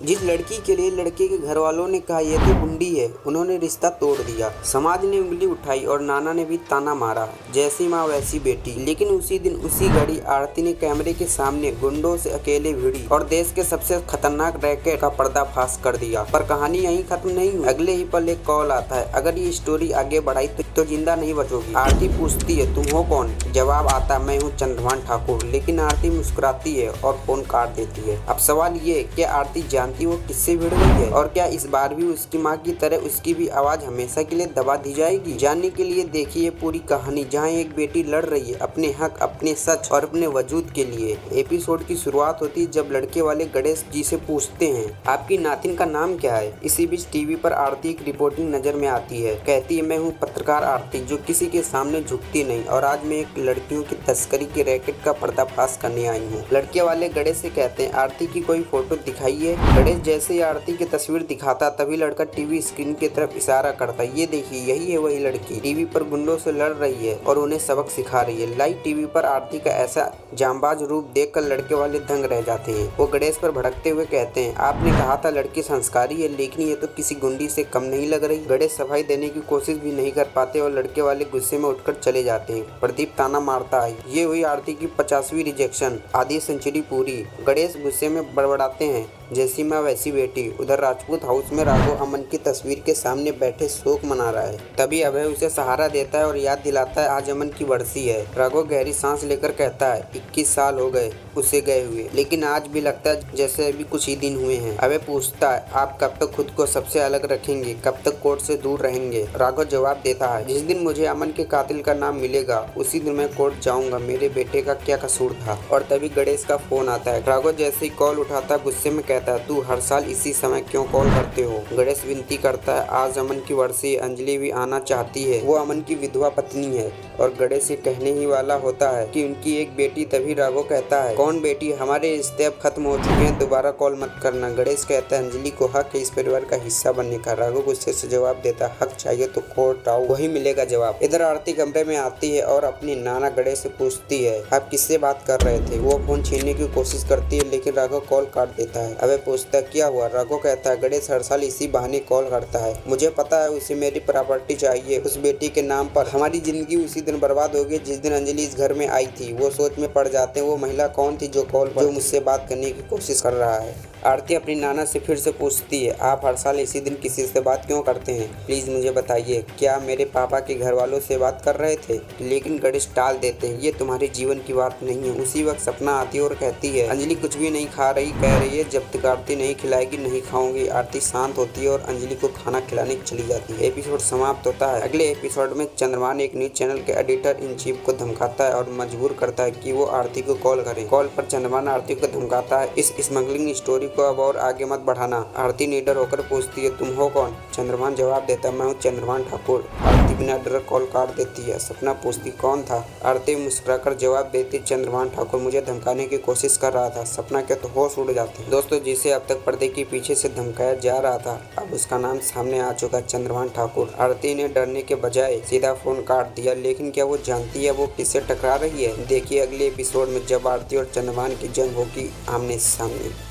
जिस लड़की के लिए लड़के के घर वालों ने कहा यह तो गुंडी है, उन्होंने रिश्ता तोड़ दिया। समाज ने उंगली उठाई और नाना ने भी ताना मारा, जैसी माँ वैसी बेटी। लेकिन उसी दिन उसी घड़ी आरती ने कैमरे के सामने गुंडों से अकेले भिड़ी और देश के सबसे खतरनाक रैकेट का पर्दाफाश कर दिया। पर कहानी यहीं खत्म नहीं हुई। अगले ही पल एक कॉल आता है, अगर ये स्टोरी आगे बढ़ाई तो जिंदा नहीं बचोगी। आरती पूछती है, तुम हो कौन? जवाब आता, मैं हूँ चंद्रभान ठाकुर। लेकिन आरती मुस्कुराती है और फोन काट देती है। अब सवाल ये, क्या आरती जानती वो किससे भिड़ गई है, और क्या इस बार भी उसकी माँ की तरह उसकी भी आवाज हमेशा के लिए दबा दी जाएगी? जानने के लिए देखिए पूरी कहानी, जहाँ एक बेटी लड़ रही है अपने हक, अपने सच और अपने वजूद के लिए। एपिसोड की शुरुआत होती है जब लड़के वाले गणेश जी से पूछते हैं, आपकी नातिन का नाम क्या है? इसी बीच टीवी पर आरती की रिपोर्टिंग नजर में आती है। कहती है, मैं हूँ पत्रकार आरती, जो किसी के सामने झुकती नहीं, और आज मैं एक लड़कियों की तस्करी के रैकेट का पर्दाफाश करने आई हूँ। लड़के वाले गणेश से कहते हैं, आरती की कोई फोटो दिखाइए। गणेश जैसे ही आरती की तस्वीर दिखाता तभी लड़का टीवी स्क्रीन की तरफ इशारा करता, ये देखिए यही है वही लड़की, टीवी पर गुंडों से लड़ रही है और उन्हें सबक सिखा रही है। लाइव टीवी पर आरती का ऐसा जांबाज रूप देखकर लड़के वाले दंग रह जाते हैं। वो गणेश पर भड़कते हुए कहते हैं, आपने कहा था लड़की संस्कारी है, लेकिन ये तो किसी गुंडी से कम नहीं लग रही। गणेश सफाई देने की कोशिश भी नहीं कर पाते और लड़के वाले गुस्से में उठकर चले जाते हैं। प्रदीप ताना मारता है, ये हुई आरती की 50वीं रिजेक्शन, आधी सेंचुरी पूरी। गणेश गुस्से में बड़बड़ाते हैं, जैसी माँ वैसी बेटी। उधर राजपूत हाउस में राघव अमन की तस्वीर के सामने बैठे शोक मना रहा है। तभी अभय उसे सहारा देता है और याद दिलाता है आज अमन की बरसी है। राघव गहरी सांस लेकर कहता है, 21 साल हो गए उसे गए हुए, लेकिन आज भी लगता है जैसे अभी कुछ ही दिन हुए हैं। अभय पूछता है, आप कब तक खुद को सबसे अलग रखेंगे, कब तक कोर्ट से दूर रहेंगे? राघव जवाब देता है, जिस दिन मुझे अमन के कातिल का नाम मिलेगा उसी दिन मैं कोर्ट जाऊंगा, मेरे बेटे का क्या कसूर था? और तभी गणेश का फोन आता है। राघव जैसे ही कॉल उठाता है गुस्से में कहता है, तू हर साल इसी समय क्यों कॉल करते हो? गणेश विनती करता है, आज अमन की वर्षी, अंजलि भी आना चाहती है, वो अमन की विधवा पत्नी है। और गणेश ये कहने ही वाला होता है कि उनकी एक बेटी। तभी राघव कहता है, कौन बेटी? हमारे रिश्ते अब खत्म हो चुके हैं, दोबारा कॉल मत करना। गणेश कहता है, अंजलि को हक है इस परिवार का हिस्सा बनने का। राघव गुस्से से जवाब देता है, हक चाहिए तो कोर्ट आओ, वही मिलेगा जवाब। इधर आरती कमरे में आती है और अपनी नाना गणेश से पूछती है, आप किससे बात कर रहे थे? वो फोन छीनने की कोशिश करती है, लेकिन राघव कॉल काट देता है। अबे पूछता है, क्या हुआ? राघव कहता है, गणेश हर साल इसी बहाने कॉल करता है, मुझे पता है उसे मेरी प्रॉपर्टी चाहिए, उस बेटी के नाम पर। हमारी जिंदगी उसी दिन बर्बाद हो गई जिस दिन अंजलि इस घर में आई थी। वो सोच में पड़ जाते हैं, वो महिला कौन थी जो कॉल पर मुझसे बात करने की कोशिश कर रहा है। आरती अपनी नाना से फिर से पूछती है, आप हर साल इसी दिन किसी से बात क्यों करते हैं? प्लीज मुझे बताइए, क्या मेरे पापा के घर वालों से बात कर रहे थे? लेकिन गणेश टाल देते हैं, ये तुम्हारे जीवन की बात नहीं है। उसी वक्त सपना आती है और कहती है, अंजलि कुछ भी नहीं खा रही, कह रही है जब तक आरती नहीं खिलाएगी नहीं खाऊंगी। आरती शांत होती है और अंजलि को खाना खिलाने चली जाती है। एपिसोड समाप्त होता है। अगले एपिसोड में चंद्रभान एक न्यूज चैनल के एडिटर इन चीफ को धमकाता है और मजबूर करता है कि वो आरती को कॉल करे। कॉल पर चंद्रभान आरती को धमकाता है, इस स्मगलिंग स्टोरी को अब और आगे मत बढ़ाना। आरती निडर होकर पूछती है, तुम हो कौन? चंद्रभान जवाब देता है, मैं हूँ चंद्रभान ठाकुर। आरती बिना डर कॉल काट देती है। सपना पूछती, कौन था? आरती मुस्कुराकर जवाब देती, चंद्रभान ठाकुर मुझे धमकाने की कोशिश कर रहा था। सपना के तो होश उड़ जाते हैं। दोस्तों, जिसे अब तक पर्दे के पीछे से धमकाया जा रहा था, अब उसका नाम सामने आ चुका, चंद्रभान ठाकुर। आरती ने डरने के बजाय सीधा फोन काट दिया, लेकिन क्या वो जानती है वो किससे टकरा रही है? देखिए अगले एपिसोड में, जब आरती और चंद्रभान की जंग होगी आमने सामने।